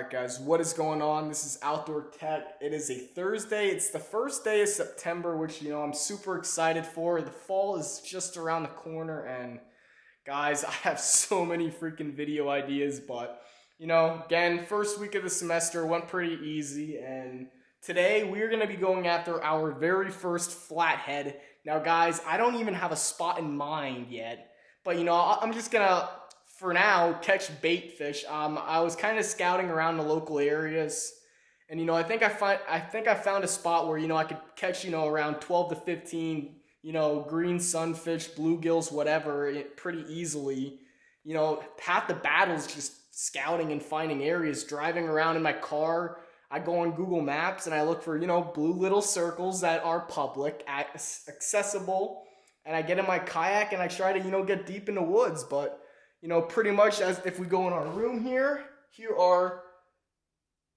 Alright guys, what is going on? This is Outdoor Tech. It is a Thursday. It's the first day of September, which I'm super excited for. The fall is just around the corner, and guys, I have so many freaking video ideas, but again, first week of the semester went pretty easy, and today we're going to be going after our very first flathead. Now guys, I don't even have a spot in mind yet, but I'm just gonna, for now, catch bait fish. I was kind of scouting around the local areas, and I think I found a spot where I could catch around 12 to 15 green sunfish, bluegills, whatever, pretty easily. Half the battle's just scouting and finding areas, driving around in my car. I go on Google Maps and I look for blue little circles that are public, accessible, and I get in my kayak and I try to get deep in the woods. But pretty much, as if we go in our room here are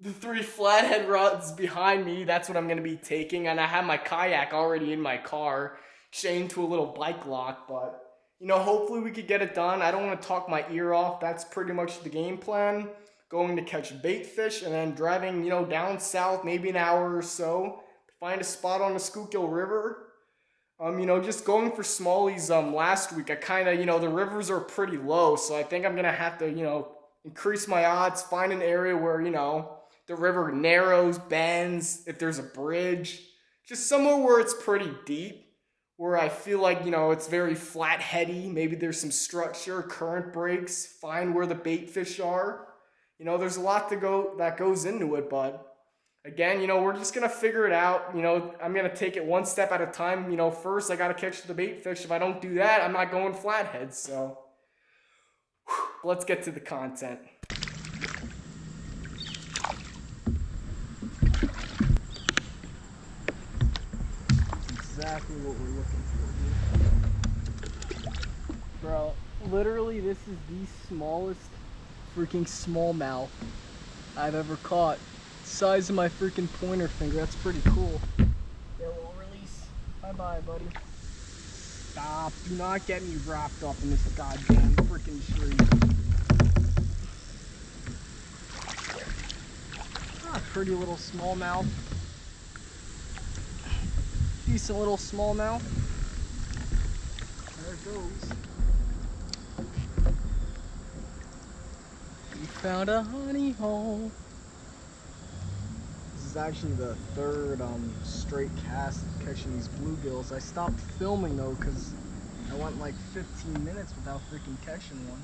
the 3 flathead rods behind me. That's what I'm going to be taking, and I have my kayak already in my car, chained to a little bike lock. But hopefully we could get it done. I don't want to talk my ear off. That's pretty much the game plan. Going to catch bait fish and then driving down south, maybe an hour or so, to find a spot on the Schuylkill River. Just going for smallies. Last week I kind of, the rivers are pretty low, so I think I'm gonna have to, increase my odds, find an area where, the river narrows, bends, if there's a bridge, just somewhere where it's pretty deep, where I feel like, it's very flatheady, maybe there's some structure, current breaks, find where the bait fish are. There's a lot that goes into it, but again, we're just going to figure it out. I'm going to take it one step at a time. First I got to catch the bait fish. If I don't do that, I'm not going flathead. So let's get to the content. Exactly what we're looking for here. Bro, literally this is the smallest freaking smallmouth I've ever caught. Size of my freaking pointer finger. That's pretty cool. There, we'll release. Bye-bye, buddy. Stop. Do not get me wrapped up in this goddamn freaking tree. Pretty little smallmouth. Decent little smallmouth. There it goes. We found a honey hole. This is actually the third straight cast catching these bluegills. I stopped filming though because I went like 15 minutes without freaking catching one.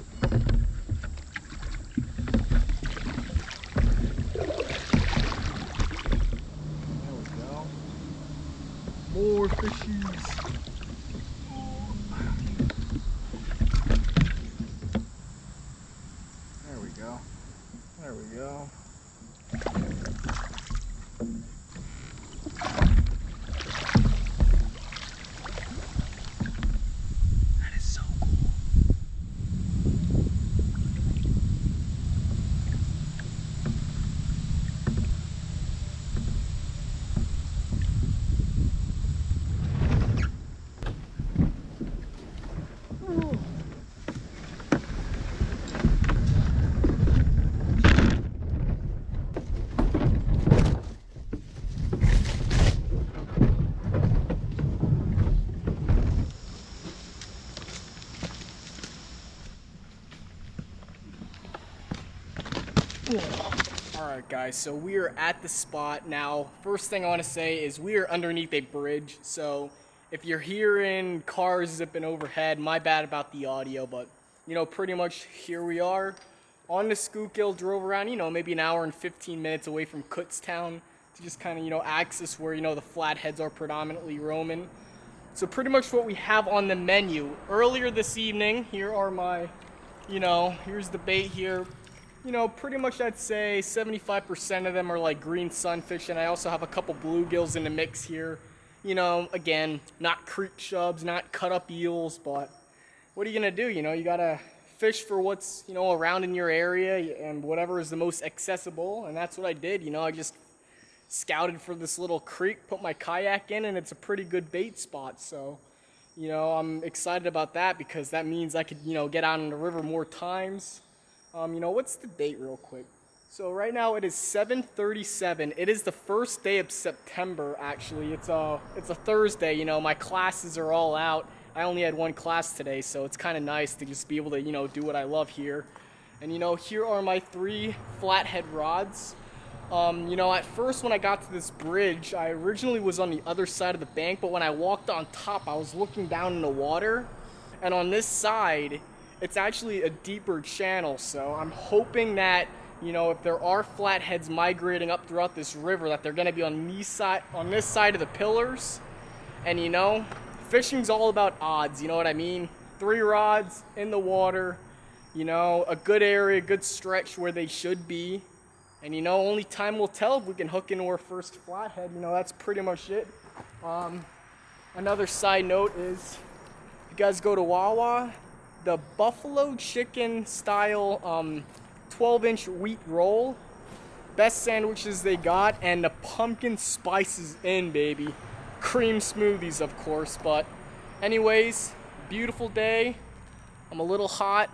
There we go. More fishies. There we go. There we go. Alright guys, so we are at the spot now. First thing I want to say is we are underneath a bridge, so if you're hearing cars zipping overhead, my bad about the audio, but pretty much here we are on the Schuylkill. Drove around maybe an hour and 15 minutes away from Kutztown to just kind of access where the flatheads are predominantly roaming. So pretty much what we have on the menu earlier this evening, here are my here's the bait here. Pretty much I'd say 75% of them are like green sunfish, and I also have a couple bluegills in the mix here. Again, not creek chubs, not cut up eels, but what are you gonna do? You gotta fish for what's around in your area and whatever is the most accessible, and that's what I did. I just scouted for this little creek, put my kayak in, and it's a pretty good bait spot. So I'm excited about that because that means I could get out on the river more times. What's the date real quick? So right now it is 7:37. It is the first day of September, actually. It's a Thursday, you know, my classes are all out. I only had one class today, so it's kind of nice to just be able to, you know, do what I love here. And you know, here are my 3 flathead rods. You know, at first when I got to this bridge, I originally was on the other side of the bank, but when I walked on top, I was looking down in the water. And on this side, it's actually a deeper channel, so I'm hoping that, you know, if there are flatheads migrating up throughout this river, that they're gonna be on this side of the pillars. And you know, fishing's all about odds, you know what I mean? 3 rods in the water, you know, a good area, good stretch where they should be. And you know, only time will tell if we can hook into our first flathead. You know, that's pretty much it. Another side note is, you guys go to Wawa, the buffalo chicken style 12-inch wheat roll, best sandwiches they got, and the pumpkin spices in, baby. Cream smoothies, of course, but anyways, beautiful day. I'm a little hot.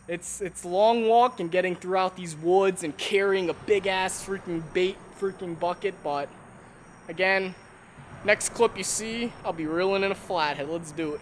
It's long walk and getting throughout these woods and carrying a big ass freaking bucket, but again, next clip you see, I'll be reeling in a flathead. Let's do it.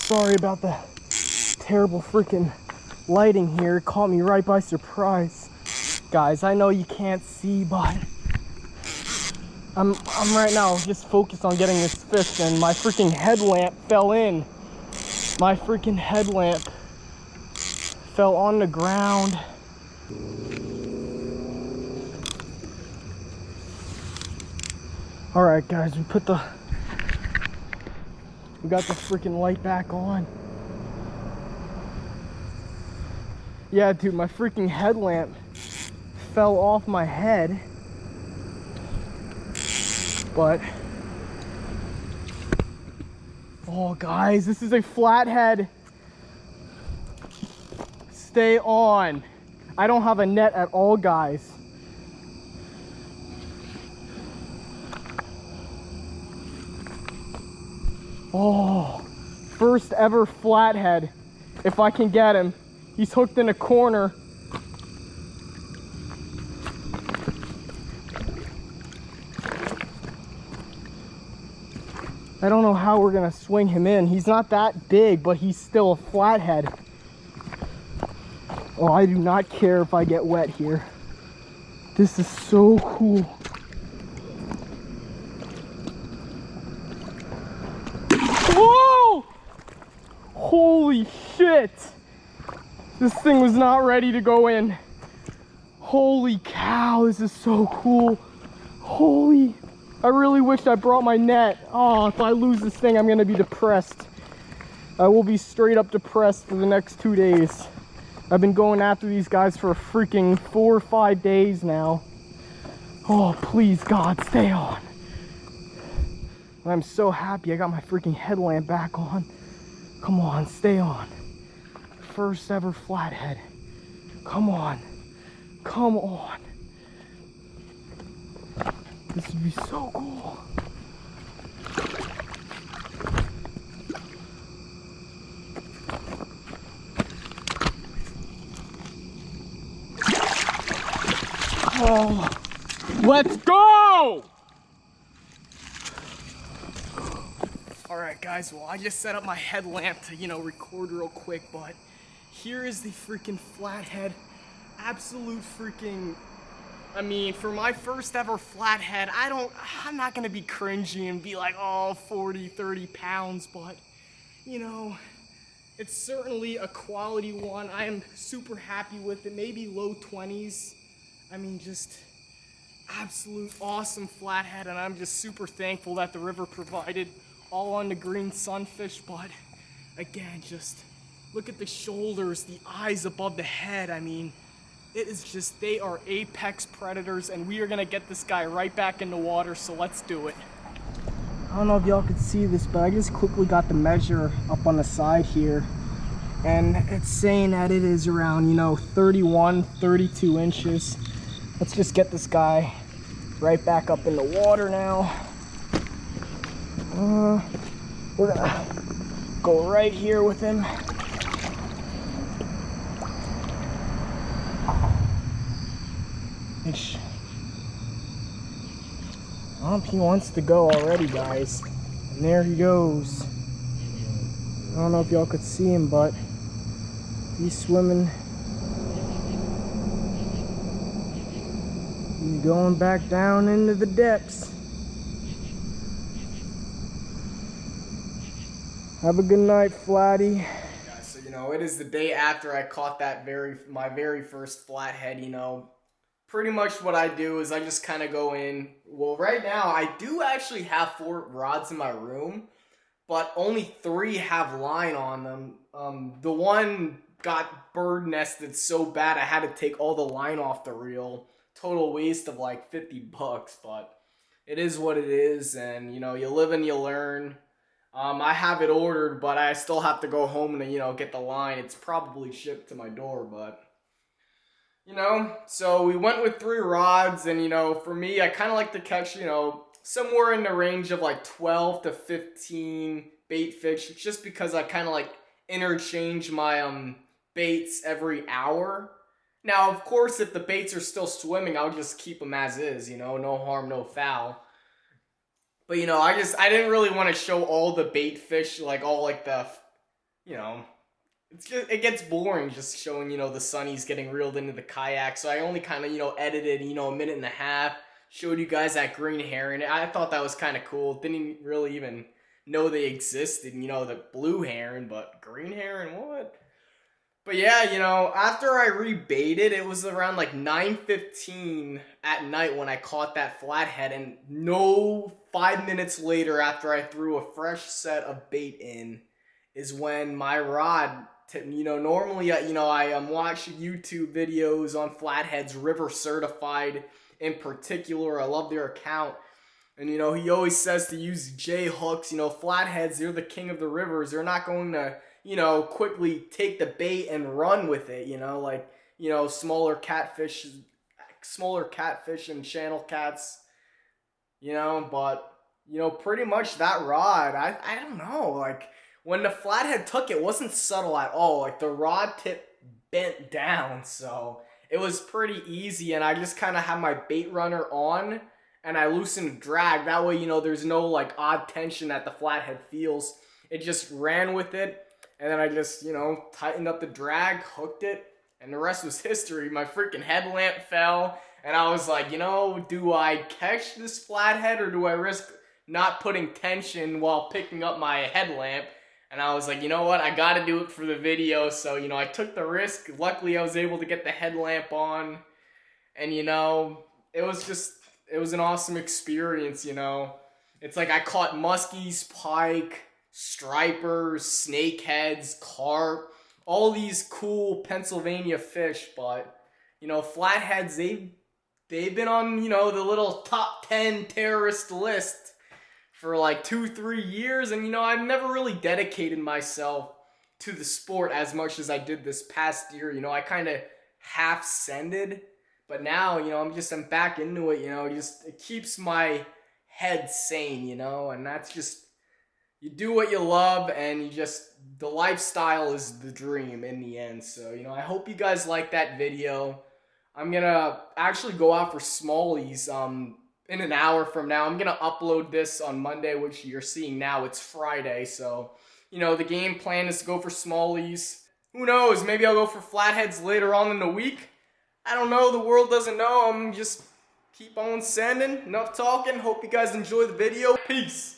Sorry about the terrible freaking lighting here. It caught me right by surprise. Guys, I know you can't see, but I'm right now just focused on getting this fish, and my freaking headlamp fell in. My freaking headlamp fell on the ground. Alright guys, we got the freaking light back on. Yeah, dude, my freaking headlamp fell off my head. But, oh guys, this is a flathead. Stay on. I don't have a net at all, guys. Oh, first ever flathead, if I can get him. He's hooked in a corner. I don't know how we're gonna swing him in. He's not that big, but he's still a flathead. Oh, I do not care if I get wet here. This is so cool. Whoa! Holy shit! This thing was not ready to go in. Holy cow, this is so cool. Holy, I really wish I brought my net. Oh, if I lose this thing, I'm gonna be depressed. I will be straight up depressed for the next 2 days. I've been going after these guys for a freaking 4 or 5 days now. Oh, please, God, stay on. I'm so happy I got my freaking headlamp back on. Come on, stay on. First ever flathead. Come on. Come on. This would be so cool. Oh, let's go! Alright guys, well I just set up my headlamp to, you know, record real quick, but here is the freaking flathead. Absolute freaking, I mean, for my first ever flathead, I'm not gonna be cringy and be like, oh, 40, 30 pounds, but, you know, it's certainly a quality one. I am super happy with it, maybe low 20s. I mean, just absolute awesome flathead, and I'm just super thankful that the river provided all on the green sunfish. But again, just look at the shoulders, the eyes above the head. I mean, It is just, they are apex predators, and we are gonna get this guy right back in the water, so let's do it. I don't know if y'all can see this, but I just quickly got the measure up on the side here, and it's saying that it is around, 31, 32 inches. Let's just get this guy right back up in the water now. We're gonna go right here with him. He wants to go already, guys. And there he goes. I don't know if y'all could see him, but he's swimming. He's going back down into the depths. Have a good night, Flatty. Yeah, so it is the day after I caught my very first flathead. Pretty much what I do is I just kind of go in. Well, right now I do actually have 4 rods in my room, but only 3 have line on them. The one got bird nested so bad I had to take all the line off the reel. Total waste of like $50, but it is what it is, and you live and you learn. I have it ordered, but I still have to go home and get the line. It's probably shipped to my door, but so we went with 3 rods, and for me, I kind of like to catch somewhere in the range of like 12 to 15 bait fish, just because I kind of like interchange my baits every hour. Now, of course, if the baits are still swimming, I'll just keep them as is, no harm, no foul. But I didn't really want to show all the bait fish, like all like the it gets boring just showing, the sunnies getting reeled into the kayak. So I only kind of, edited, a minute and a half, showed you guys that green heron. I thought that was kind of cool. Didn't really even know they existed, the blue heron, but green heron, what? But yeah, after I rebaited, it was around like 9:15 at night when I caught that flathead, and no 5 minutes later after I threw a fresh set of bait in is when my rod, normally, I watch YouTube videos on Flatheads, River Certified in particular. I love their account. And, he always says to use J hooks. Flatheads, they're the king of the rivers. They're not going to, quickly take the bait and run with it, like, smaller catfish and channel cats, but, pretty much that rod, I don't know, like, when the flathead took it, wasn't subtle at all. Like, the rod tip bent down, so it was pretty easy, and I just kind of had my bait runner on, and I loosened the drag. That way, there's no, like, odd tension that the flathead feels. It just ran with it, and then I just, tightened up the drag, hooked it, and the rest was history. My freaking headlamp fell, and I was like, do I catch this flathead, or do I risk not putting tension while picking up my headlamp? And I was like, you know what, I gotta do it for the video. So, I took the risk. Luckily, I was able to get the headlamp on. And, it was an awesome experience, It's like I caught muskies, pike, stripers, snakeheads, carp, all these cool Pennsylvania fish. But, flatheads, they've been on, the little top 10 terrorist list for like 2-3 years, and I've never really dedicated myself to the sport as much as I did this past year. I kind of half-sended, but now, I'm back into it, it keeps my head sane, and that's just, you do what you love, and the lifestyle is the dream in the end. So, I hope you guys like that video. I'm gonna actually go out for smallies, in an hour from now. I'm going to upload this on Monday, which you're seeing now. It's Friday, so, the game plan is to go for smallies. Who knows? Maybe I'll go for flatheads later on in the week. I don't know. The world doesn't know. I'm just keep on sending. Enough talking. Hope you guys enjoy the video. Peace.